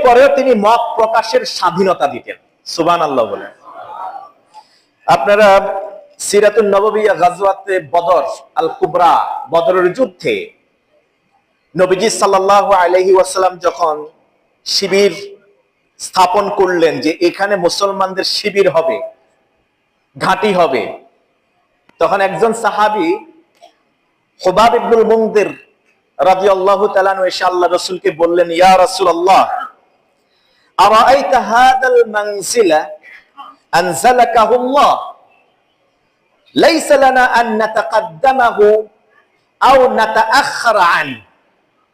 এরপরেও তিনি মত প্রকাশের স্বাধীনতা দিতেন। সুবহানাল্লাহ বলেন। আপনারা সিরাতুন নববিয়্যা গাজওয়াতে বদর আল কুবরা, বদরের যুদ্ধে নবীজি সাল্লাল্লাহু আলাইহি ওয়াসাল্লাম যখন শিবির স্থাপন করলেন যে এখানে মুসলমানদের শিবির হবে, ঘাঁটি হবে, তখন একজন সাহাবী খুবাব ইবনুল মুনযির রাদিয়াল্লাহু তাআলা আনহু এসে আল্লাহ রাসূলকে বললেন, ইয়া রাসূলুল্লাহ, আরাআইতা হাদাল মানজিলা আনজালাকাহুল্লাহ লাইসা লানা আন নাতাকাদ্দামাহু আও নাতাআখারা আন।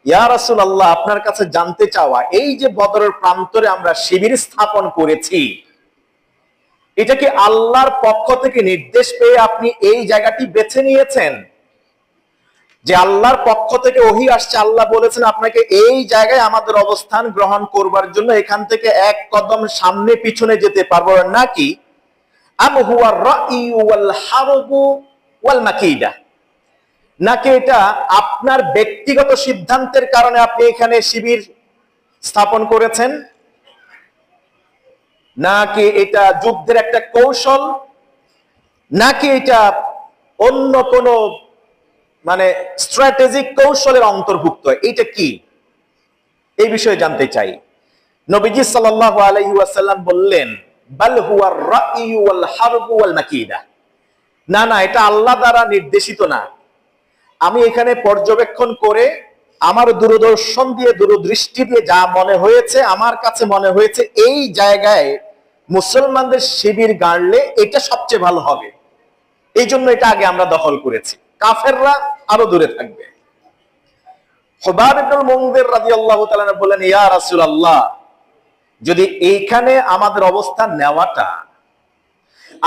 ইয়া রাসূলুল্লাহ, আপনার কাছে জানতে চাওয়া, এই যে বদরের প্রান্তরে আমরা শিবির স্থাপন করেছি, এটা কি আল্লাহর পক্ষ থেকে নির্দেশ পেয়ে আপনি এই জায়গাটি বেছে নিয়েছেন? যে আল্লাহর পক্ষ থেকে ওহী আসছে, আল্লাহ বলেছেন আপনাকে এই জায়গায় আমাদের অবস্থান গ্রহণ করবার জন্য এখান থেকে এক কদম সামনে পিছনে যেতে পারবো, নাকি আম হুয়া রাই ওয়াল হারবু ওয়াল মাকিদা, নাকি এটা আপনার ব্যক্তিগত সিদ্ধান্তের কারণে আপনি এখানে শিবির স্থাপন করেছেন, নাকি এটা যুদ্ধের একটা কৌশল, নাকি এটা অন্য কোনো মানে স্ট্র্যাটেজিক কৌশলের অন্তর্ভুক্ত, এটা কি? এই বিষয়ে জানতে চাই। নবীজি সাল্লাল্লাহু আলাইহি ওয়াসাল্লাম বললেন, বাল হুয়া রাই ওয়াল হারবু ওয়াল মাকিদা, না না, এটা আল্লাহ দ্বারা নির্দেশিত না। আমি এখানে পর্যবেক্ষণ করে আমার দূরদর্শন দিয়ে, দূরদৃষ্টি দিয়ে যা মনে হয়েছে, আমার কাছে মনে হয়েছে এই জায়গায় মুসলমানদের শিবির গাড়লে এটা সবচেয়ে ভালো হবে, এই জন্য এটা আগে আমরা দখল করেছি, কাফেররা আরো দূরে থাকবে। খুবাব ইবনুল মুনযির রাদিয়াল্লাহু তাআলা বলেন, ইয়া রাসূলুল্লাহ, যদি এইখানে আমাদের অবস্থান নেওয়াটা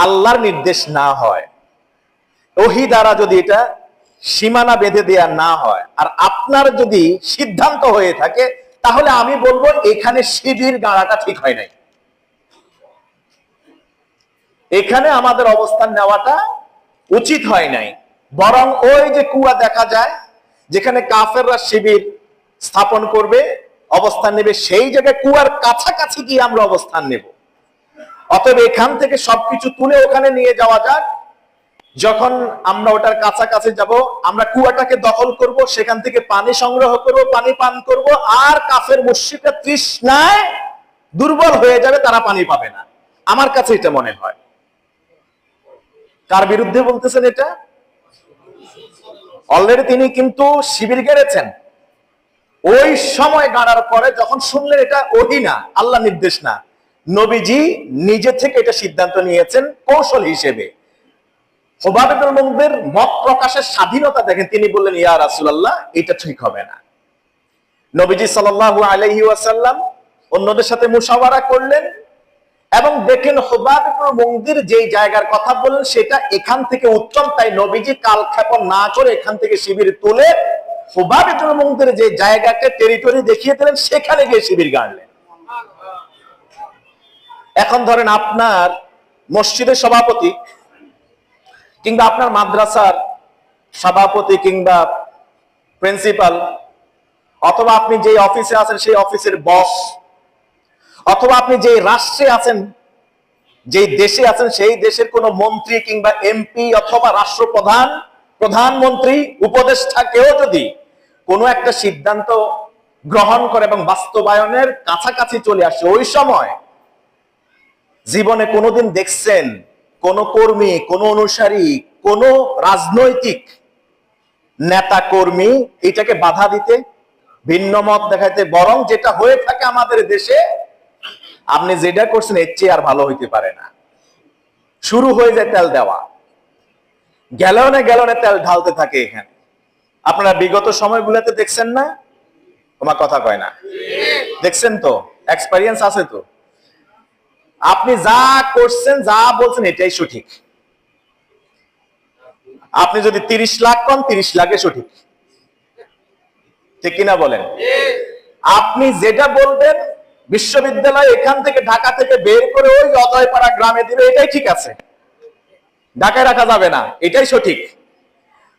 আল্লাহর নির্দেশ না হয়, ওহী দ্বারা যদি এটা সীমানা বেঁধে দেয়া না হয়, আর আপনার যদি সিদ্ধান্ত হয়ে থাকে, তাহলে আমি বলবো এখানে শিবির গাড়াটা ঠিক হয় নাই, এখানে আমাদের অবস্থান নেওয়াটা উচিত হয় নাই। বরং ওই যে কুয়া দেখা যায় যেখানে কাফেররা শিবির স্থাপন করবে, অবস্থান নেবে, সেই জায়গায় কুয়ার কাছাকাছি গিয়ে আমরা অবস্থান নেব। অতএব এখান থেকে সবকিছু তুলে ওখানে নিয়ে যাওয়া যাক। যখন আমরা ওটার কাছাকাছি যাব, আমরা কুয়াটাকে দখল করব, সেখান থেকে পানি সংগ্রহ করব, পানি পান করব, আর কাফের মুশরিকরা তৃষ্ণায় দুর্বল হয়ে যাবে, তারা পানি পাবে না। আমার কাছে এটা মনে হয়। কার বিরুদ্ধে বলতেছেন এটা? অলরেডি তিনি কিন্তু শিবির গেড়েছেন। ওই সময় গাড়ার পরে যখন শুনলেন এটা ওহী না, আল্লাহ নির্দেশ না, নবীজি নিজে থেকে এটা সিদ্ধান্ত নিয়েছেন কৌশল হিসেবে। খুবাব ইবনুল মুনযির মত প্রকাশের স্বাধীনতা দেখেন, তিনি বললেন, ইয়া রাসূলুল্লাহ, এটা ঠিক হবে না। নবীজি সাল্লাল্লাহু আলাইহি ওয়াসাল্লাম অন্যদের সাথে মুশাওয়ারা করলেন এবং দেখেন খুবাব ইবনুল মুনযির যেই জায়গার কথা বললেন সেটা এখান থেকে উত্তম, তাই নবীজি কালক্ষেপণ না করে এখান থেকে শিবির তুলে খুবাব ইবনুল মুনযির যে জায়গাকে টেরিটরি দেখিয়ে দিলেন, সেখানে গিয়ে শিবির গাড়লেন। এখন ধরেন আপনার মসজিদের সভাপতি কিংবা আপনার মাদ্রাসার সভাপতি কিংবা প্রিন্সিপাল, অথবা আপনি যে অফিসে আছেন সেই অফিসের বস, অথবা আপনি যে রাষ্ট্রে আছেন, যে দেশে আছেন, সেই দেশের কোনো মন্ত্রী কিংবা এমপি অথবা রাষ্ট্রপ্রধান, প্রধানমন্ত্রী, উপদেষ্টা, কেউ যদি কোনো একটা সিদ্ধান্ত গ্রহণ করে এবং বাস্তবায়নের কাছাকাছি চলে আসে, ওই সময় জীবনে কোনোদিন দেখছেন কোন কর্মী, কোন অনুসারী, কোন রাজনৈতিক নেতা কর্মী এটাকে বাধা দিতে, ভিন্ন মত দেখাইতে? বরং যেটা হয়ে থাকে আমাদের দেশে, আপনি যেটা করছেন এর চেয়ে আর ভালো হইতে পারে না, শুরু হয়ে যায় তেল দেওয়া, গ্যালনে গ্যালনে তেল ঢালতে থাকে। এখানে আপনারা বিগত সময়গুলোতে দেখছেন না? তোমার কথা কয় না, দেখছেন তো, এক্সপেরিয়েন্স আছে তো। আপনি যা করছেন, যা বলছেন এটাই সঠিক। আপনি যদি 30 লাখ কন, 30 লাখে সঠিক, ঠিক কিনা বলেন? আপনি যেটা বলবেন বিশ্ববিদ্যালয় এখান থেকে, ঢাকা থেকে বের করে ওই অজয়পাড়া গ্রামে দিবে, এটাই ঠিক আছে, ঢাকায় রাখা যাবে না, এটাই সঠিক।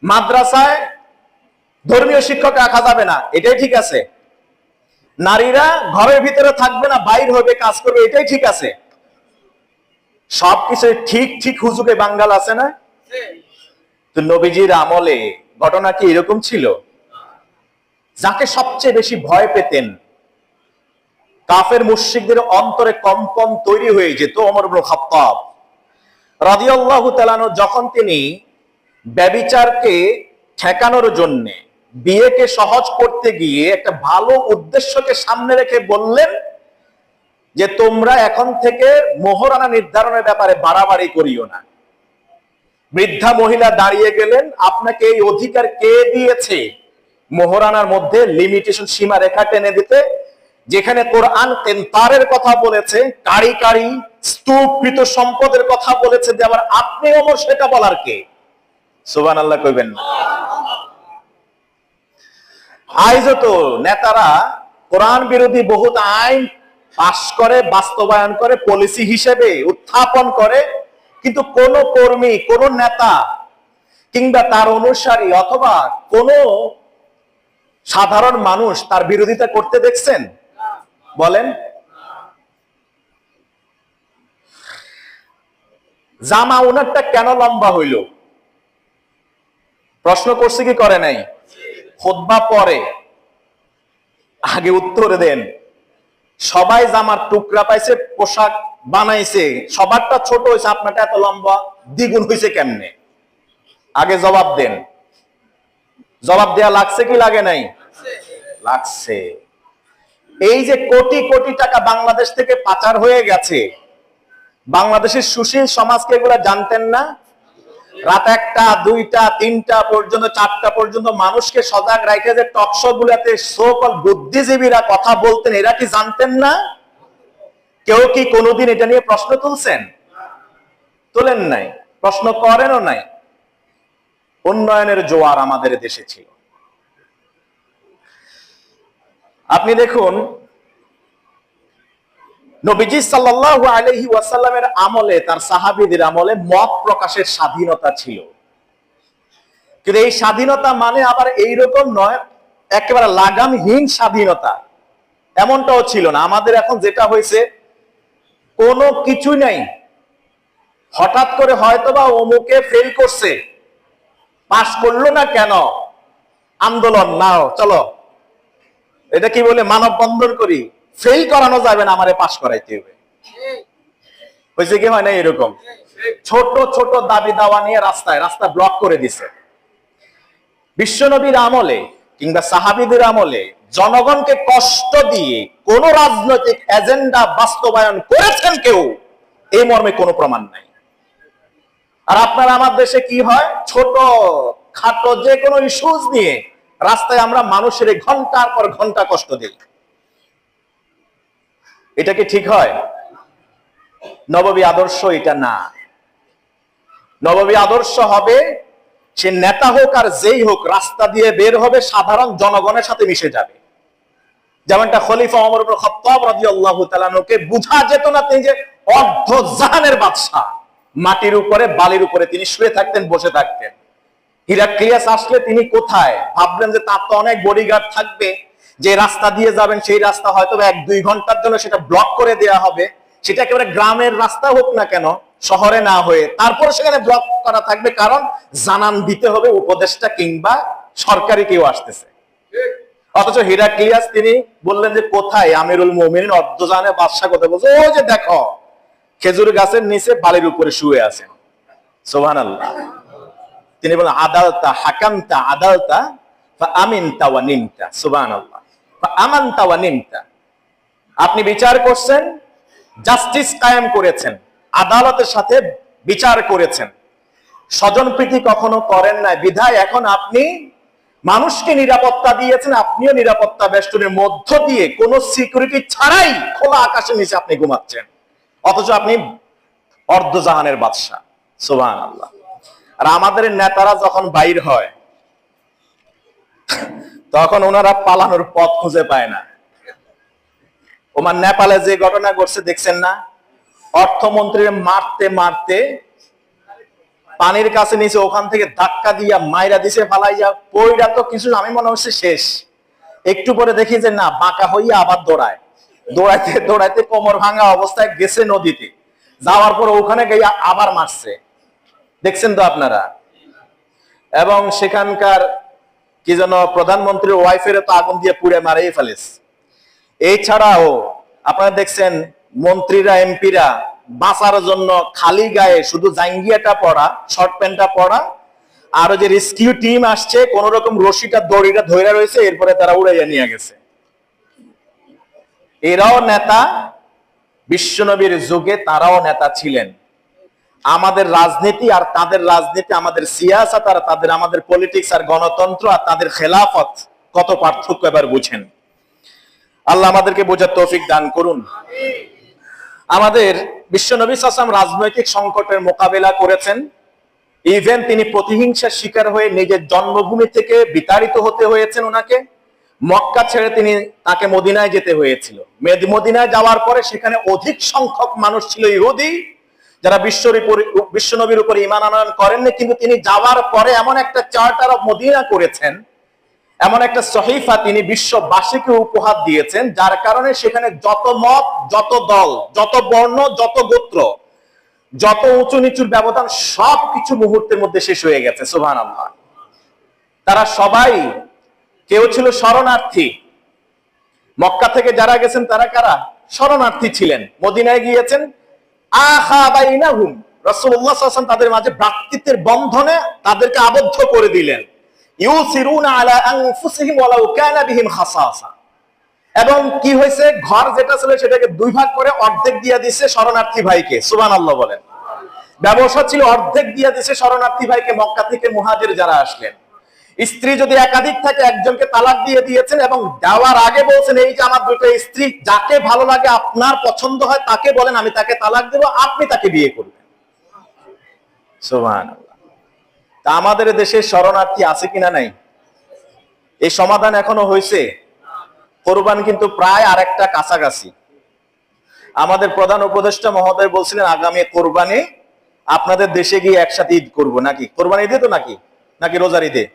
মাদ্রাসায় ধর্মীয় শিক্ষক রাখা যাবে না, এটাই ঠিক আছে। নারীরা ঘরের ভিতরে থাকবে না, বাইর হবে, কাজ করবে, এটাই ঠিক আছে। সবকিছু ঠিক ঠিক হুজুকে বাঙ্গাল আছে না? তো নবীজির আমলে ঘটনা কি এরকম ছিল? যাকে সবচেয়ে বেশি ভয় পেতেন, কাফের মুশরিকদের অন্তরে কম্পন তৈরি হয়ে যেত, ওমর ইবনে খাত্তাব রাদিয়াল্লাহু তাআলা আনহু, যখন তিনি ব্যভিচারকে ঠেকানোর জন্য বিয়েকে সহজ করতে গিয়ে একটা ভালো উদ্দেশ্যকে সামনে রেখে বললেন যে তোমরা এখন থেকে মোহরানা নির্ধারণের ব্যাপারে বাড়াবাড়ি করিও না। বৃদ্ধা মহিলা দাঁড়িয়ে গেলেন, আপনাকে এই অধিকার কে দিয়েছে মোহরানার মধ্যে লিমিটেশন, সীমা রেখা টেনে দিতে? যেখানে কোরআন তেনতারের কথা বলেছে, কারি কারি স্তূপকৃত সম্পদের কথা বলেছে, যে আবার আপনি ওমর সেটা বলার কে? সুবহানাল্লাহ কইবেন না? আইজও তো নেতারা কোরআন বিরোধী বহুত আইন পাশ করে, বাস্তবায়ন করে, পলিসি হিসেবে উত্থাপন করে, কিন্তু কোন কর্মী, কোন নেতা কিংবা তার অনুসারী অথবা কোন সাধারণ মানুষ তার বিরোধিতা করতে দেখছেন? বলেন। জামা ওনারটা কেন লম্বা হইল? প্রশ্ন করছে কি করে নাই? খুতবা পরে, আগে উত্তর দেন। সবাই জামার টুকরা পাইছে, পোশাক বানাইছে, সবারটা ছোট হয়েছে, আপনারটা এত লম্বা দ্বিগুণ হয়েছে কেমনে? আগে জবাব দেন। জবাব দেয়া লাগছে কি লাগে নাই? লাগছে। এই যে কোটি কোটি টাকা বাংলাদেশ থেকে পাচার হয়ে গেছে, বাংলাদেশের সুশীল সমাজকে এগুলা জানতেন না? রাত 1টা 2টা 3টা পর্যন্ত, 4টা পর্যন্ত মানুষকে সজাগ রাখে যে টকশো গুলাতে সোকল বুদ্ধিজীবীরা কথা বলতেন, এরা কি জানতেন না? কেউ কি কোনোদিন এটা নিয়ে প্রশ্ন তুলছেন? তোলেন নাই, প্রশ্ন করেনও নাই। উন্নয়নের জোয়ার আমাদের দেশে ছিল। আপনি দেখুন, নবীজি সাল্লাল্লাহু আলাইহি ওয়াসাল্লামের আমলে, তার সাহাবীদের আমলে মত প্রকাশের স্বাধীনতা ছিল, কিন্তু এই স্বাধীনতা মানে আবার এইরকম নয় একেবারে লাগামহীন স্বাধীনতা, এমনটাও ছিল না। আমাদের এখন যেটা হয়েছে, কোনো কিছু নাই, হঠাৎ করে হয়তোবা অমুকে ফেল করছে, পাস করলো না কেন, আন্দোলন নাও, চলো, এটা কি বলে, মানববন্ধন করি, ফেল করানো যাবে না, আমারে পাস করাইতে হবে। হয়েছে কি হয় না? এরকম ছোট ছোট দাবি দাওয়া নিয়ে রাস্তা ব্লক করে দিছে। বিশ্বনবীর আমলে কিংবা সাহাবীদের আমলে জনগণকে কষ্ট দিয়ে কোন রাজনৈতিক এজেন্ডা বাস্তবায়ন করেছেন কেউ, এই মর্মে কোনো প্রমাণ নাই। আর আপনার আমার দেশে কি হয়, ছোট খাটো যে কোনো ইস্যুজ নিয়ে রাস্তায় আমরা মানুষের ঘন্টার পর ঘন্টা কষ্ট দিই। এটা কি ঠিক হয়? নববী আদর্শ এটা না। নববী আদর্শ হবে, সে নেতা হোক আর যেই হোক, রাস্তা দিয়ে বের হবে, সাধারণ জনগণের সাথে মিশে যাবে। যেমনটা খলিফা ওমর ইবনে খাত্তাব রাদিয়াল্লাহু তাআলা আনহুকে বুঝা যেত না তিনি যে অর্ধ জাহানের বাদশা, মাটির উপরে বালির উপরে তিনি শুয়ে থাকতেন, বসে থাকতেন। হিরাক্লিয়াস আসলে তিনি কোথায়, ভাবলেন যে তার তো অনেক বডিগার্ড থাকবে, যে রাস্তা দিয়ে যাবেন সেই রাস্তা হয়তো 1-2 ঘন্টার জন্য সেটা ব্লক করে দেয়া হবে, সেটা একেবারে গ্রামের রাস্তা হোক না কেন, শহরে না হয়ে, তারপর সেখানে ব্লক করা থাকবে, কারণ জানান দিতে হবে উপদেষ্টা কিংবা সরকারি কেউ আসতেছে। অথচ হিরাক্লিয়াস তিনি বললেন যে কোথায় আমিরুল মুমিনিন অর্ধজাহানের বাদশা কোথায়? বলছে ওই যে দেখো, খেজুর গাছের নিচে বালির উপরে শুয়ে আছেন। সুবহানাল্লাহ। তিনি বলেন আদালতা হাকামতা আদালতা ফাআমিনতা ওয়া নিমতা। সুবহানাল্লাহ। ফাআমানতা ওয়া নিমতা। আপনি বিচার করছেন, জাস্টিস কায়েম করেছেন, আদালতের সাথে বিচার করেছেন, স্বজনপ্রীতি কখনো করেন নাই, বিধায় এখন আপনি মানুষকে নিরাপত্তা দিয়েছেন, আপনিও নিরাপত্তা বেষ্টনের মধ্য দিয়ে কোনো সিকিউরিটি ছাড়াই খোলা আকাশের নিচে আপনি ঘুমাচ্ছেন, অথচ আপনি অর্ধজাহানের বাদশা। সুবহানাল্লাহ। আর আমাদের নেতারা যখন বাইর হয়, তখন ওনারা পালানোর পথ খুঁজে পায় না। ওমান নেপালে যে ঘটনা ঘটছে দেখছেন না? অর্থমন্ত্রীর মারতে মারতে পানির কাছে নিচে, ওখান থেকে ধাক্কা দিয়া মাইরা দিছে, ফালাইয়া পইরা তো কিছু, আমি মনে হচ্ছে শেষ। একটু পরে দেখি যে না, বাঁকা হইয়া আবার দৌড়ায়, দৌড়াইতে দৌড়াইতে কোমর ভাঙা অবস্থায় গেছে নদীতে, যাওয়ার পর ওখানে গিয়ে আবার মারছে। দেখছেন তো আপনারা। এবং সেখানকার কি যেন প্রধানমন্ত্রীর ওয়াইফের তো আগুন দিয়ে পুড়ে মারিয়ে ফেলেছে। এছাড়াও আপনারা দেখছেন মন্ত্রীরা, এমপিরা বাঁচার জন্য খালি গায়ে শুধু জাঙ্গিয়াটা পরা, শর্ট প্যান্টটা পরা, আর যে রেস্কিউ টিম আসছে কোন রকম রশিটা দড়িটা ধরে রয়েছে, এরপরে তারা উড়াইয়া নিয়ে গেছে। এরাও নেতা, বিশ্বনবীর যুগে তারাও নেতা ছিলেন। আমাদের রাজনীতি আর তাদের রাজনীতি, আমাদের সিয়াসাত আর তাদের, আমাদের পলিটিক্স আর গণতন্ত্র আর তাদের খেলাফত, কত পার্থক্য এবার বুঝেন। আল্লাহ আমাদেরকে বোঝার তৌফিক দান করুন। আমাদের বিশ্বনবী সাল্লাল্লাহু আলাইহি ওয়াসাল্লাম রাজনৈতিক সংকটের মোকাবেলা করেছেন। ইভেন তিনি প্রতিহিংসার শিকার হয়ে নিজের জন্মভূমি থেকে বিতাড়িত হতে হয়েছেন ওনাকে। মক্কা ছেড়ে তাকে মদিনায় যেতে হয়েছিল। মদিনায় যাওয়ার পরে সেখানে অধিক সংখ্যক মানুষ ছিল ইহুদি, যারা বিশ্বনবীর উপর ঈমান আনয়ন করেননি, কিন্তু তিনি যাওয়ার পরে এমন একটা চার্টার অফ মদিনা করেছেন, এমন একটা সহিফা তিনি বিশ্ববাসীকে উপহার দিয়েছেন, যার কারণে সেখানে যত মত, যত দল, যত বর্ণ, যত গোত্র, যত উঁচু নিচুর ব্যবধান সবকিছু মুহূর্তের মধ্যে শেষ হয়ে গেছে। সুবহানাল্লাহ। তারা সবাই, কেউ ছিল শরণার্থী। মক্কা থেকে যারা গেছেন তারা কারা? শরণার্থী ছিলেন। মদিনায় গিয়েছেন, আখা বাইনাহুম, রাসূলুল্লাহ সাল্লাল্লাহু আলাইহি ওয়াসাল্লাম তাদের মাঝে ভ্রাতৃত্বের বন্ধনে তাদেরকে আবদ্ধ করে দিলেন। ইউসিরুনা আলা আনফুসিহিম ওয়ালাউ কানা বিহিম খাসাসা। এবং কি হয়েছে, ঘর যেটা ছিল সেটাকে দুই ভাগ করে অর্ধেক দিয়ে দিয়েছে শরণার্থী ভাইকে। সুবহানাল্লাহ বলেন। ব্যবসা ছিল, অর্ধেক দিয়ে দিয়েছে শরণার্থী ভাইকে, মক্কা থেকে মুহাজির যারা আসলেন। স্ত্রী যদি একাধিক থাকে, একজনকে তালাক দিয়ে দিয়েছেন, এবং দেওয়ার আগে বলছেন এই যে আমার দুটো স্ত্রী, যাকে ভালো লাগে, আপনার পছন্দ হয় তাকে বলেন, আমি তাকে তালাক দেব, আপনি তাকে বিয়ে করবেন। সুবহানাল্লাহ। তা আমাদের দেশে শরণার্থী আছে কিনা নাই, এই সমাধান এখনো হয়েছে? কোরবান কিন্তু প্রায় আরেকটা কাছাকাছি। আমাদের প্রধান উপদেষ্টা মহোদয় বলছিলেন আগামী কোরবানি আপনাদের দেশে গিয়ে একসাথে ঈদ করবো। নাকি কোরবানি ঈদে তো, নাকি রোজার ঈদে,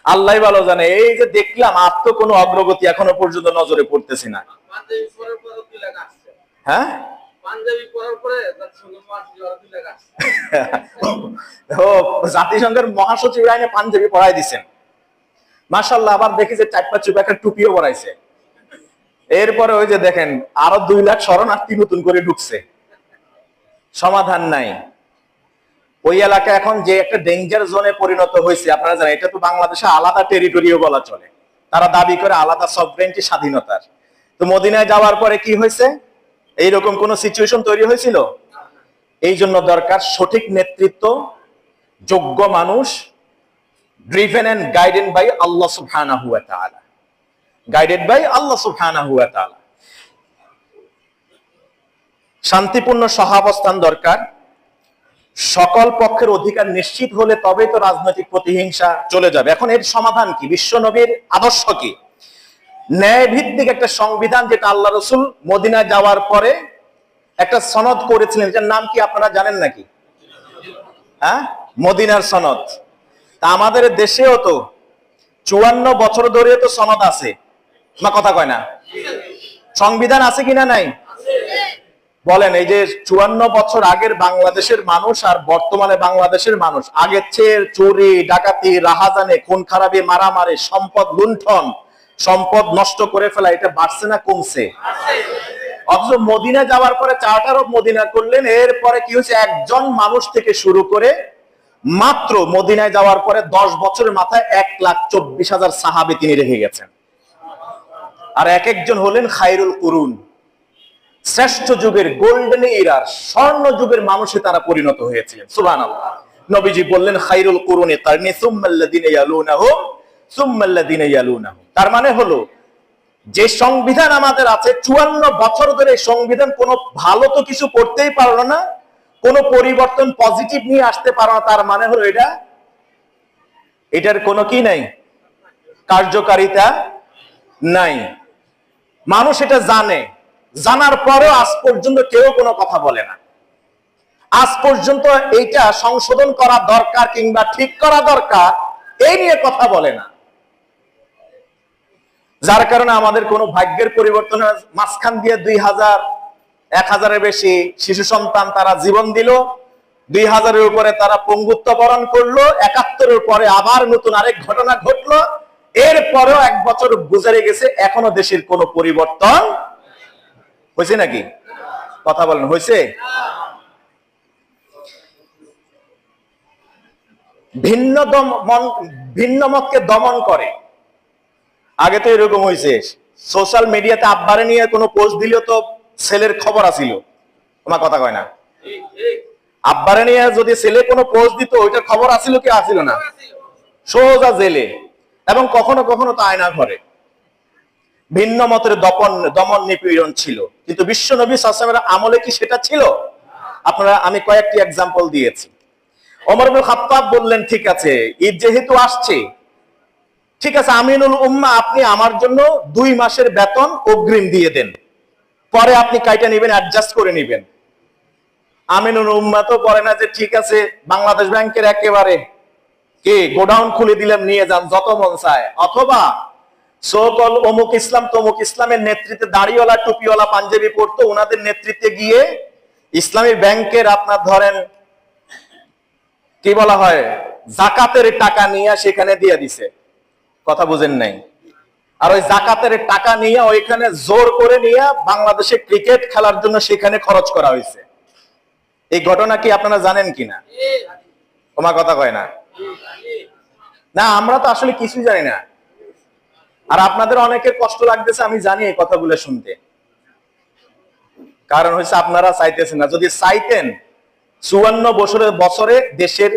আল্লাহ ভালো জানে। এই যে দেখলাম, আর তো কোনো অগ্রগতি এখনো পর্যন্ত নজরে পড়তেছি না। হ্যাঁ, জাতিসংঘের মহাসচিব আইনে পাঞ্জাবি পড়াই দিচ্ছেন, মাশাআল্লাহ। আবার দেখি যে চারপা চুপ একটা টুপিও পড়াইছে। এরপরে ওই যে দেখেন আরো 2 লাখ শরণার্থী নতুন করে ঢুকছে, সমাধান নাই। ওই এলাকা এখন যে একটা ডেঞ্জার জোনে পরিণত হয়েছে, আপনারা জানেন, এটা তো বাংলাদেশে আলাদা টেরিটরিও বলা চলে। তারা দাবি করে আলাদা সভরেন্টি, স্বাধীনতার। তো মদিনায় যাওয়ার পরে কি হয়েছে, এইরকম কোন সিচুয়েশন তৈরি হয়েছিল? এই জন্য দরকার সঠিক নেতৃত্ব, যোগ্য মানুষ, ড্রিভেন এন্ড গাইডেড বাই আল্লাহ সুবহানাহু ওয়া তাআলা, গাইডেড বাই আল্লাহ সুবহানাহু ওয়া তাআলা। শান্তিপূর্ণ সহাবস্থান দরকার। সকল পক্ষের অধিকার নিশ্চিত হলে তবেই তো রাজনৈতিক প্রতিহিংসা চলে যাবে। এখন এর সমাধান কি? বিশ্বনবীর আদর্শ কি? ন্যায় ভিত্তিক একটা সংবিধান, যেটা আল্লাহ রাসূল মদিনায় যাওয়ার পরে একটা সনদ করেছিলেন, যার নাম কি আপনারা জানেন নাকি? হ্যাঁ, মদিনার সনদ। তা আমাদের দেশেও তো 54 বছর ধরে তো সনদ আছে, না কথা কয় না? সংবিধান আছে কিনা নাই বলেন। এই যে 54 বছর আগের বাংলাদেশের মানুষ আর বর্তমানে বাংলাদেশের মানুষ, আগের চেয়ে চুরি, ডাকাতি, রাহাজানি, খুন খারাপি, মারামারি, সম্পদ লুণ্ঠন, সম্পদ নষ্ট করে ফেলা, এটা বাড়ছে না কমছে? অথচ মদিনা যাওয়ার পরে চার্টার অফ মদিনা করলেন। এরপরে কি হয়েছে, একজন মানুষ থেকে শুরু করে মাত্র মদিনায় যাওয়ার পরে 10 বছরের মাথায় 1,24,000 সাহাবী তিনি রেখে গেছেন। আর এক একজন হলেন খায়রুল কুরুন, শ্রেষ্ঠ যুগের, গোল্ডেন ইরার, স্বর্ণ যুগের মানুষে তারা পরিণত হয়েছিলেন। সুবহানাল্লাহ। নবীজি বললেন খায়রুল কুরুনি কারনি সুম্মাল্লাযিনা ইয়ালুনাহুম সুম্মাল্লাযিনা ইয়ালুনাহুম। তার মানে হলো, যে সংবিধান আমাদের আছে 54 বছর ধরে, সংবিধান কোনো ভালো তো কিছু করতেই পারলো না, কোনো পরিবর্তন পজিটিভ নিয়ে আসতে পারলো না। তার মানে হলো এটার কোনো কি নাই, কার্যকারিতা নাই। মানুষ এটা জানে, জানার পরেও আজ পর্যন্ত কেউ কোনো কথা বলে না। আজ পর্যন্ত এইটা সংশোধন করা দরকার কিংবা ঠিক করা দরকার, এই নিয়ে কথা বলে না। যার কারণে আমাদের কোনো ভাগ্যের পরিবর্তন, মাঝখান দিয়ে 2000 1000-এর বেশি শিশু সন্তান তারা জীবন দিল, 2000-এর উপরে তারা পঙ্গুত্ব বরণ করলো, 71-এর পরে আবার নতুন আরেক ঘটনা ঘটলো, এরপরেও 1 বছর গুজারে গেছে, এখনো দেশের কোনো পরিবর্তন হয়েছে নাকি? কথা বলেন, হয়েছে? ভিন্ন মতকে দমন করে। আগে তো এরকম হয়েছে, সোশ্যাল মিডিয়াতে আব্বারে নিয়ে কোনো পোস্ট দিলেও তো ছেলের খবর আসিল, তোমার কথা কয় না? আব্বারে নিয়ে যদি ছেলে কোনো পোস্ট দিত, ওইটার খবর আসিল কি আসিল না? সোজা জেলে, এবং কখনো কখনো তো আয়না ঘরে। ভিন্ন মতের দমন নিপীড়ন ছিল, কিন্তু বিশ্ব নবী সাল্লাল্লাহু আলাইহি ওয়াসাল্লামের আমলে কি সেটা ছিল? আমি কয়েকটি এক্সাম্পল দিয়েছি। ওমর ইবনে খাত্তাব বললেন, ঠিক আছে, ঈদ যেহেতু আসছে, ঠিক আছে আমিনুল উম্মাহ, আপনি আমার জন্য 2 মাসের বেতন অগ্রিম দিয়ে দেন, পরে আপনি কাইটা নেবেন, অ্যাডজাস্ট করে নেবেন। আমিনুল উম্মাহ তো বলে না যে ঠিক আছে বাংলাদেশ ব্যাংকের একেবারে গোডাউন খুলে দিলাম, নিয়ে যান যত মন চায়, অথবা সোকল অমুক ইসলাম তমুক ইসলামের নেতৃত্বে দাড়িওয়ালা টুপিওয়ালা পাঞ্জাবি পড়তো, ওনাদের নেতৃত্বে গিয়ে ইসলামী ব্যাংকের আপনার ধরেন কি বলা হয় জাকাতের টাকা নিয়ে সেখানে দিয়ে দিছে, কথা বুঝেন নাই? আর ওই জাকাতের টাকা নিয়ে ওইখানে জোর করে নিয়ে বাংলাদেশে ক্রিকেট খেলার জন্য সেখানে খরচ করা হয়েছে। এই ঘটনা কি আপনারা জানেন কিনা? তোমার কথা কয় না? না, আমরা তো আসলে কিছুই জানি না। আর আপনাদের অনেকের কষ্ট লাগতেছে, আমি জানি এই কথাগুলো শুনতে। কারণ হচ্ছে আপনারা চাইতেছেন না। যদি চাইতেন 54 বছরে দেশের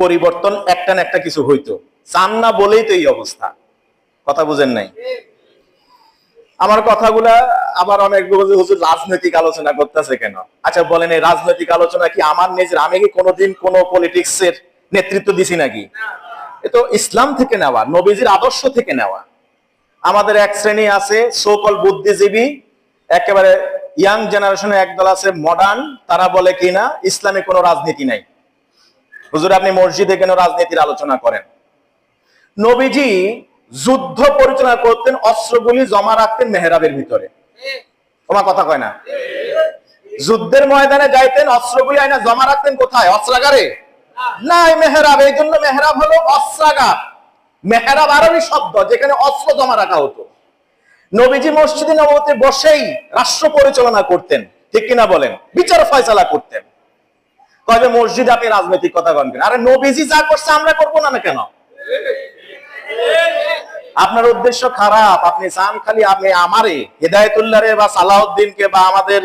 পরিবর্তন একটা না একটা কিছু হইতো, চান না বলেই তো এই অবস্থা। কথা বুঝেন নাই? আমার কথাগুলা আবার অনেক হুজুর রাজনৈতিক আলোচনা করতেছে কেন? আচ্ছা বলেন, এই রাজনৈতিক আলোচনা কি আমার নিজের? আমি কি কোনোদিন কোন পলিটিক্সের নেতৃত্ব দিছি নাকি? এ তো ইসলাম থেকে নেওয়া, নবীজির আদর্শ থেকে নেওয়া। আমাদের এক শ্রেণী আছে সোকল বুদ্ধিজীবী, একেবারে ইয়াং জেনারেশনের একদল আছে মডার্ন, তারা বলে কিনা ইসলামে কোনো রাজনীতি নাই। হুজুর আপনি মসজিদে কেন রাজনীতির আলোচনা করেন? নবীজি যুদ্ধ পরিচালনা করতেন, অস্ত্রগুলি জমা রাখতেন মেহরাবের ভিতরে। তোমার কথা কয় না? যুদ্ধের ময়দানে যাইতেন, অস্ত্রগুলি আইনা জমা রাখতেন কোথায়? অস্ত্রাগারে? নাই, মেহরাব। এই জন্য মেহরাব হলো অস্ত্রাগার। মেহরাব আরবি শব্দ, যেখানে অস্ত্র জমা রাখা হতো। নবীজি মসজিদে নববীতে বসেই রাষ্ট্র পরিচালনা করতেন, ঠিক কিনা বলেন? বিচার ফয়সালা করতেন। কবে মসজিদে আপনি রাজনৈতিক কথা বলবেন? আরে নবীজি যা করছে আমরা করবো না কেন? আপনার উদ্দেশ্য খারাপ। আপনি চান খালি আপনি আমারে হিদায়াতুল্লাহরে বা সালাউদ্দিনকে বা আমাদের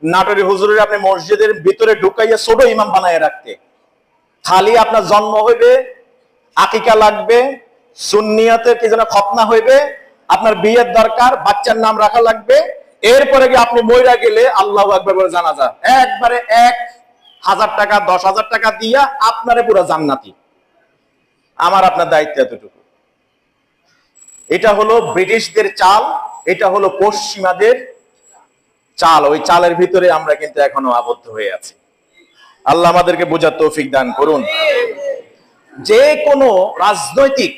নাটোরি হুজুরের আপনি মসজিদের ভিতরে ঢুকাইয়া ছোট ইমাম বানায় রাখতে। খালি আপনার জন্ম হইবে, আকিকা লাগবে, সুন্নিয়তের কি যেন খতনা হইবে, আপনার বিয়ের দরকার, বাচ্চার নাম রাখা লাগবে, এরপরে কি আপনি মইরা গেলে আল্লাহু আকবার বলে জানাজা, একবারে 1000 টাকা 10,000 টাকা দিয়া আপনারে পুরো জান্নাতি। আমার আপনার দায়িত্ব এতটুকু। এটা হলো ব্রিটিশদের চাল, এটা হলো পশ্চিমাদের চাল। ওই চালের ভিতরে আমরা কিন্তু এখনো আবদ্ধ হয়ে আছি। আল্লাহ আমাদেরকে বোঝার তৌফিক দান করুন। যে কোনো রাজনৈতিক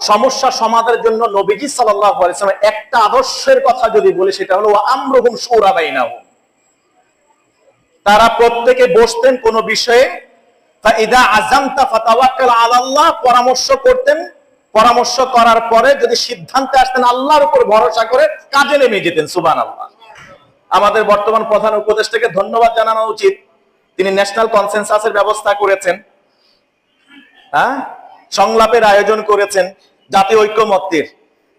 সমস্যা সমাধানের জন্য নবীজি সাল্লাল্লাহু আলাইহি ওয়াসাল্লাম একটা আদর্শের কথা যদি বলি, সেটা হলো আমরুহুম শুরা বাইনাহুম। তারা প্রত্যেকে বসতেন কোন বিষয়ে, ফাইদা আযামতা ফাতাওয়াক্কাল আলাল্লাহ, পরামর্শ করতেন, পরামর্শ করার পরে যদি সিদ্ধান্তে আসতেন আল্লাহর উপর ভরসা করে কাজে নেমে যেতেন। সুবহানাল্লাহ। আমাদের বর্তমান প্রধান উপদেষ্টাকে ধন্যবাদ জানানো উচিত, তিনি ন্যাশনাল কনসেনসাসের ব্যবস্থা করেছেন, সংলাপের আয়োজন করেছেন, জাতীয় ঐক্যমত্যের।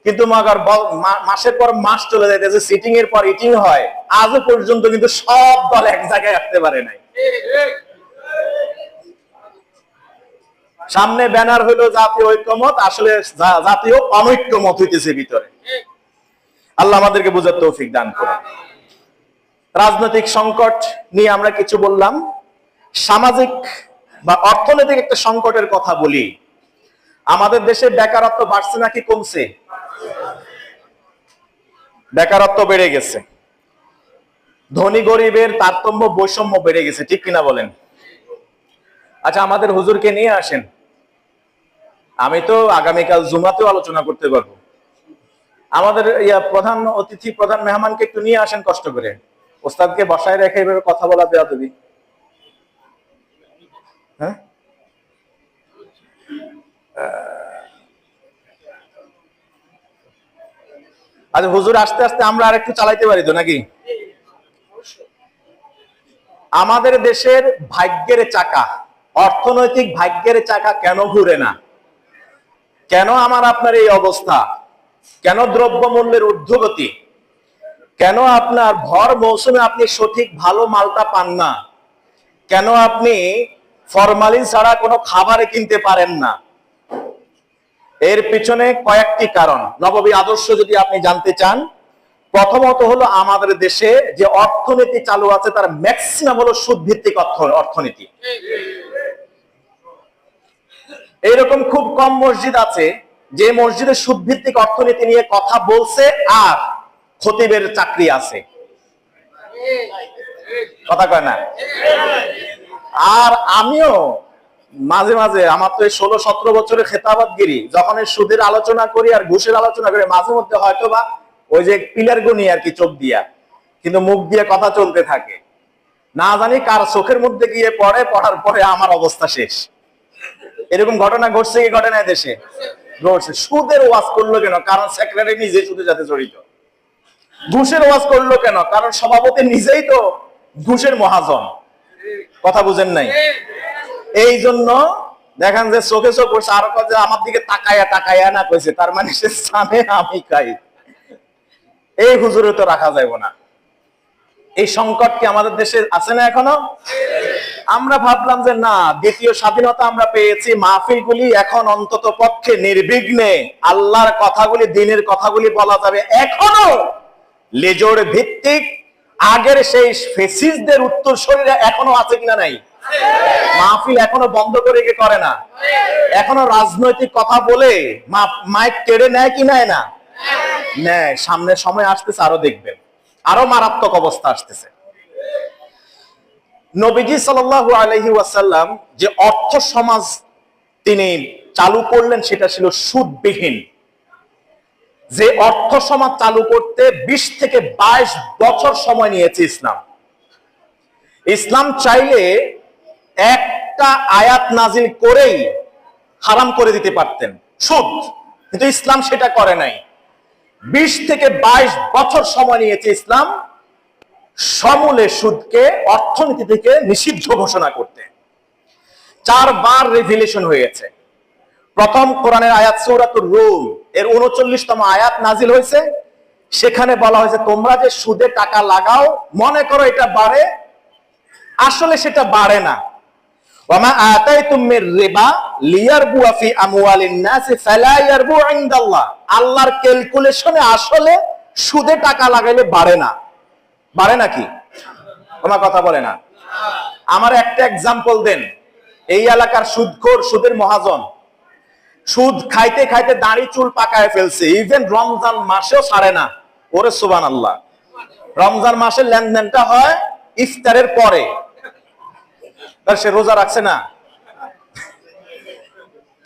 কিন্তু মাসের পর মাস চলে যাইতেছে, সিটিং এর পর ইটিং হয়, আজও পর্যন্ত কিন্তু সব দল এক জায়গায় আসতে পারে নাই। সামনে ব্যানার হইলো জাতীয় ঐক্যমত, আসলে জাতীয় অনৈক্যমত হইতেছে ভিতরে। আল্লাহ আমাদেরকে বুঝার তৌফিক দান করুন। রাজনৈতিক সংকট নিয়ে আমরা কিছু বললাম, সামাজিক বা অর্থনৈতিক একটা সংকটের কথা বলি। আমাদের দেশে বেকারত্ব বাড়ছে নাকি কমছে? বেকারত্ব বেড়ে গেছে, ধনী গরিবের তারতম্য বৈষম্য বেড়ে গেছে, ঠিক কিনা বলেন? আচ্ছা আমাদের হুজুরকে নিয়ে আসেন, আমি তো আগামীকাল জুমাতেও আলোচনা করতে পারবো। আমাদের প্রধান অতিথি, প্রধান মেহমানকে একটু নিয়ে আসেন কষ্ট করে। ওস্তাদকে বসায় রেখে এভাবে কথা বলা বেয়াদবি। হ্যাঁ, আচ্ছা হুজুর আস্তে আস্তে আমরা আর একটু চালাইতে পারি তো নাকি? আমাদের দেশের ভাগ্যের চাকা, অর্থনৈতিক ভাগ্যের চাকা কেন ঘুরে না? কেন আমার আপনার এই অবস্থা? কেন দ্রব্যমূল্যের ঊর্ধ্বগতি? কেন আপনার ভর মৌসুমে আপনি সঠিক ভালো মালটা পান না? কেন আপনি ফরমালিন ছাড়া কোনো খাবারে কিনতে পারেন না? এর পিছনে কয়েকটি কারণ। নববী আদর্শ যদি আপনি জানতে চান, প্রথমত হলো আমাদের দেশে যে অর্থনীতি চালু আছে তার ম্যাক্সিমাম হলো সুদ ভিত্তিক অর্থনীতি। এইরকম খুব কম মসজিদ আছে যে মসজিদে সুদ ভিত্তিক অর্থনীতি নিয়ে কথা বলছে আর খতিবের চাকরি আছে। কথা কয় না? আর আমিও মাঝে মাঝে, আমার তো এই 16-17 বছরের খেতাবাতগিরি, যখন এই সুদের আলোচনা করি আর ঘুষের আলোচনা করি, মাঝে মধ্যে হয়তো বা ওই যে পিলার গুনি আর কি চোখ দিয়া, কিন্তু মুখ দিয়ে কথা চলতে থাকে, না জানি কার চোখের মধ্যে গিয়ে পড়ে, পড়ার পরে আমার অবস্থা শেষ। এরকম ঘটনা ঘটছে কি ঘটে না দেশে? ঘটছে। সুদের ওয়াজ করলো কেন? কারণ সেক্রেটারি নিজে সুদের সাথে জড়িত। ঘুষের ওয়াজ করলো কেন? কারণ সভাপতি নিজেই তো ঘুষের মহাজন। কথা বুঝেন নাই? এই জন্য দেখেন যে চোখে চোখ করছে, আরো যে আমার দিকে তাকায়া তাকায়া না কইছে, তার মানে সে সামনে আমি খাই। এই হুজুরে তো রাখা যাবে না। এই সংকট কি আমাদের দেশে আছে না এখনো? আমরা ভাবলাম যে না, দ্বিতীয় স্বাধীনতা আমরা পেয়েছি, মাহফিলগুলি এখন অন্তত পক্ষে নির্বিঘ্নে আল্লাহর কথাগুলি, দ্বীনের কথাগুলি বলা যাবে। এখনো লেজর ভিত্তিক আগের সেই ফেসিসদের উত্তরসূরিরা এখনো আছে কিনা? নাই। মাহফিল এখনো বন্ধ করে করে না। এখনো রাজনৈতিক কথা বলে মাইক কেড়ে নেয় কি নেয় না? নেয়। সামনে সময় আসতেছে, আরো দেখবেন আরো মারাত্মক অবস্থা আসতেছে। নবীজি সাল্লাল্লাহু আলাইহি ওয়াসাল্লাম যে অর্থ সমাজ তিনি চালু করলেন সেটা ছিল সুদবিহীন। যে অর্থ সমাজ চালু করতে 20 থেকে 22 বছর সময় নিয়েছে ইসলাম। ইসলাম চাইলে একটা আয়াত নাজিল করেই হারাম করে দিতে পারতেন সুদ, কিন্তু ইসলাম সেটা করে নাই। 20 থেকে 22 বছর সময় নিয়েছে ইসলাম সমূলে সুদকে অর্থনীতি থেকে নিষিদ্ধ ঘোষণা করতে। 4 বার রিভিলেশন হয়েছে। প্রথম কোরআনের আয়াত সূরাতুর রুম এর 39তম আয়াত নাজিল হয়েছে। সেখানে বলা হয়েছে তোমরা যে সুদে টাকা লাগাও মনে করো এটা বাড়ে, আসলে সেটা বাড়ে না। ওয়ামা আতাইতুম মির রিবা লিয়ারবু ফি আমওয়ালিন নাস ফালা ইয়ারবু ইনদাল্লাহ। আল্লাহর ক্যালকুলেশনে আসলে সুদে টাকা লাগাইলে বাড়ে না। বাড়ে নাকি? তোমার কথা বলে না। আমার একটা এক্সাম্পল দেন। এই এলাকার সুদখোর, সুদের মহাজন, সুদ খাইতে খাইতে দাড়ি চুল পাকায় ফেলছে, ইভেন রমজান মাসেও ছাড়ে না। ওরে সুবহানাল্লাহ। রমজান মাসের লেনদেনটা হয় ইফতারের পরে, তার সে রোজা রাখছে না।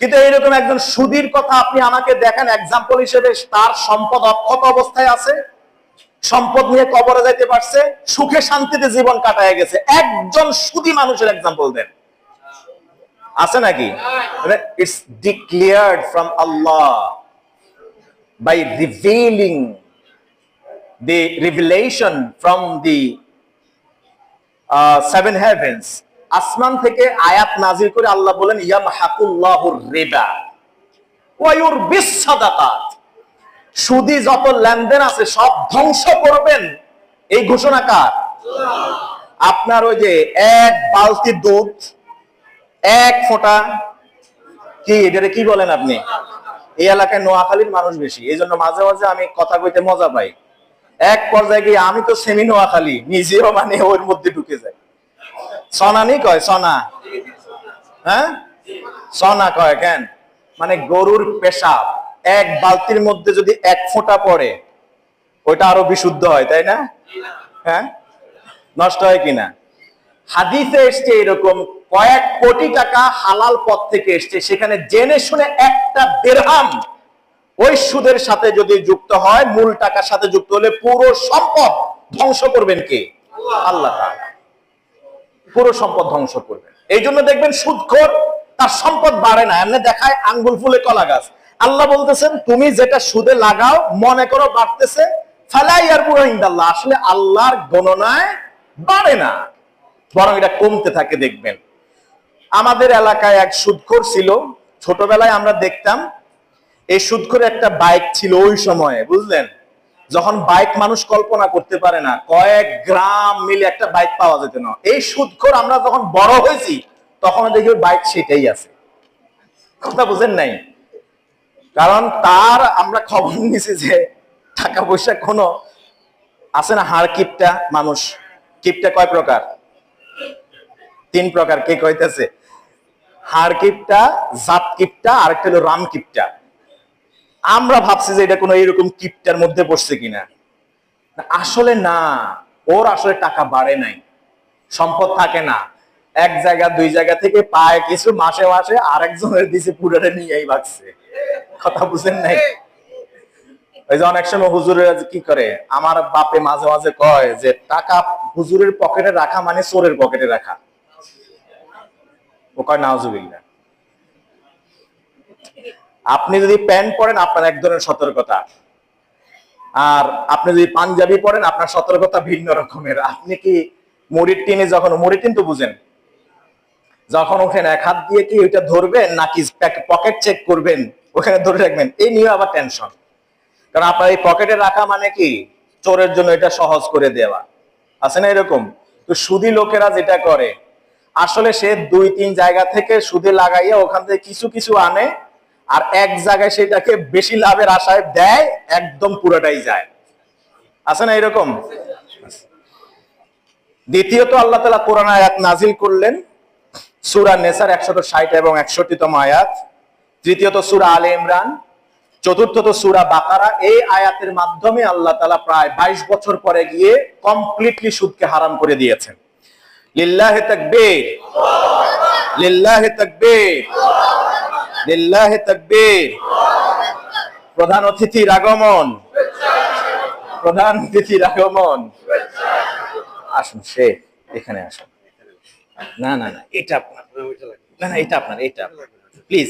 কিন্তু এইরকম একজন সুদীর কথা আপনি আমাকে দেখেন এক্সাম্পল হিসেবে, তার সম্পদ অক্ষত অবস্থায় আছে, সম্পদ নিয়ে কবরে যাইতে পারছে, সুখে শান্তিতে জীবন কাটায় গেছে। একজন সুদী মানুষের এক্সাম্পল দেন, আছে নাকি? It's declared from Allah by revealing the revelation from the 7 heavens. আসমান থেকে আয়াত নাজিল করে আল্লাহ বলেন ইয়ামহাকুল্লাহুর রিবা ওয়া ইউরবিস সাদাকাত। সুদী যত লেনদেন আছে সব ধ্বংস করবেন, এই ঘোষণা কার? আপনার ওই যে এক বালতি দুধ, এক ফোঁটা কি, এটারে কি বলেন আপনি? এই এলাকায় নোয়াখালীর মানুষ বেশি, এই জন্য মাঝে মাঝে আমি কথা কইতে মজা পাই। এক পর্যায়ে গিয়ে আমি তো সেমি নোয়াখালী নিজেও মানে ওর মধ্যে ঢুকে যাই। সনানি কয়, সনা, হ্যাঁ সনা কয় কেন? মানে গরুর পেশাব এক বালতির মধ্যে যদি এক ফোঁটা পড়ে ওইটা আরো বিশুদ্ধ হয়, তাই না? হ্যাঁ, নষ্ট হয় কিনা? হাদিসে এসছে এরকম কয়েক কোটি টাকা হালাল পথ থেকে এসছে, সেখানে জেনে শুনে একটা দিরহাম ওই সুদের সাথে যদি যুক্ত হয়, মূল টাকার সাথে যুক্ত হলে পুরো সম্পদ ধ্বংস করবেন কে? আল্লাহ তাআলা। পুরো সম্পদ ধ্বংস করবেন। এই জন্য দেখবেন সুদখোর তার সম্পদ বাড়ে না, এমনি দেখায় আঙ্গুল ফুলে কলা গাছ। আল্লাহ বলতেছেন তুমি যেটা সুদে লাগাও মনে করো বাড়তেছে, ফালা ইয়ারবু ইনদাল্লাহ, আসলে আল্লাহর গণনায় বাড়ে না, বরং এটা কমতে থাকে। দেখবেন আমাদের এলাকায় এক সুদখোর ছিল, ছোটবেলায় আমরা দেখতাম। এই সুদখোর একটা বাইক ছিল ওই সময়ে, বুঝলেন, যখন বাইক মানুষ কল্পনা করতে পারে না, কয়েক গ্রাম মিলে একটা বাইক পাওয়া যেত না। এই সুদখোর আমরা যখন বড় হয়েছি তখন দেখি বাইক সেটাই আছে। কথা বুঝেন নাই? কারণ তার আমরা খবর নিছি যে টাকা পয়সা কোনো আছে না, হাড় কিপটা মানুষ। কিপটা কয় প্রকার? 3 প্রকার। কে কইতেছে? হাড় কিপটা, জাত কিপটা, আর একটা হলো রাম কিপটা। আমরা ভাবছি যে এটা কোনো এরকম কিপটার মধ্যে পড়ছে কিনা, আসলে না। ওর আসলে টাকা বাড়ে নাই, সম্পদ থাকে না, এক জায়গা দুই জায়গা থেকে পায় কিছু, মাসে মাসে আরেকজনের দিছে পুরোটা নিয়েই ভাগছে। কথা বুঝেন নাই? ওই যে অনেক সময় হুজুরেরা কি করে, আমার বাপে মাঝে মাঝে কয় যে টাকা হুজুরের পকেটে রাখা মানে চোরের পকেটে রাখা। ও কয় নাউজুবিল্লাহ। আপনি যদি প্যান্ট পরেন আপনার এক ধরনের সতর্কতা, আর আপনি যদি পাঞ্জাবি পরেন আপনার সতর্কতা ভিন্ন রকমের। আপনি কি মুড়ির টিনে যখন, মুড়ির টিন তো বুঝেন, যখন ওঠেন এক হাত দিয়ে কি ওইটা ধরবেন নাকি পকেট চেক করবেন ওখানে ধরে রাখবেন, এই নিয়ে আবার টেনশন। কারণ আপনার এই পকেটে রাখা মানে কি চোরের জন্য এটা সহজ করে দেওয়া, আছে না এরকম? তো সুদী লোকেরা যেটা করে, আসলে সে 2-3 জায়গা থেকে সুদে লাগাইয়া ওখান থেকে কিছু কিছু আনে, আর এক জায়গায় সেটাকে বেশি লাভের আশায় দেয়, একদম পুরোটাই যায়। আছে না এরকম? দ্বিতীয়ত আল্লাহ তাআলা কোরআন আয়াত নাজিল করলেন, সূরা নেসার 160 এবং 61তম আয়াত। তৃতীয়ত সূরা আলে ইমরান। চতুর্থত সূরা বাকারা। এই আয়াতের মাধ্যমে আল্লাহ তাআলা প্রায় 22 বছর পরে গিয়ে কমপ্লিটলি সুদকে হারাম করে দিয়েছেন। লিল্লাহি তাকবীর, লিল্লাহি তাকবীর, লিল্লাহি তাকবীর। প্রধান অতিথির আগমন, প্রধান অতিথির আগমন। আসুন, সে এখানে আসুন। না না না, এটা আপনার, না না এটা আপনার, এটা প্লিজ।